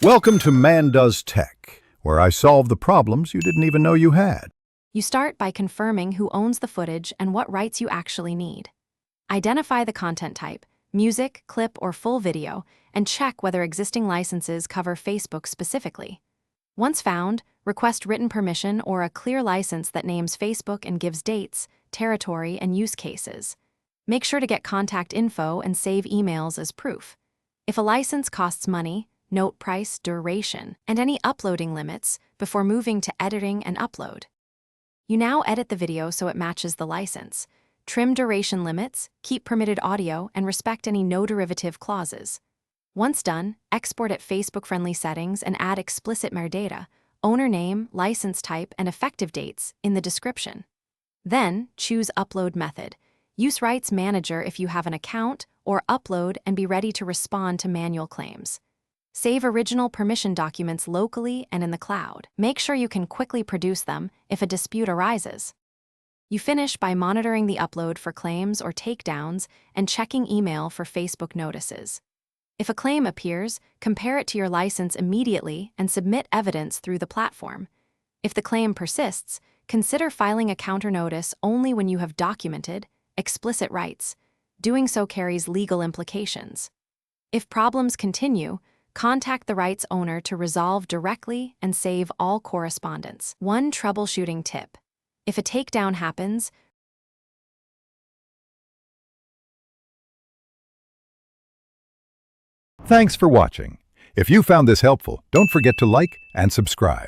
Welcome to Man Does Tech, where I solve the problems you didn't even know you had. You start by confirming who owns the footage and what rights you actually need. Identify the content type, music, clip, or full video, and check whether existing licenses cover Facebook specifically. Once found, request written permission or a clear license that names Facebook and gives dates, territory, and use cases. Make sure to get contact info and save emails as proof. If a license costs money, note price, duration, and any uploading limits before moving to editing and upload. You now edit the video so it matches the license. Trim duration limits, keep permitted audio, and respect any no derivative clauses. Once done, export at Facebook-friendly settings and add explicit metadata, owner name, license type, and effective dates in the description. Then, choose Upload Method. Use Rights Manager if you have an account, or upload and be ready to respond to manual claims. Save original permission documents locally and in the cloud. Make sure you can quickly produce them if a dispute arises. You finish by monitoring the upload for claims or takedowns and checking email for Facebook notices. If a claim appears, compare it to your license immediately and submit evidence through the platform. If the claim persists, consider filing a counter notice only when you have documented explicit rights. Doing so carries legal implications. If problems continue, contact the rights owner to resolve directly and save all correspondence. One troubleshooting tip: if a takedown happens, Thanks for watching. If you found this helpful, don't forget to like and subscribe.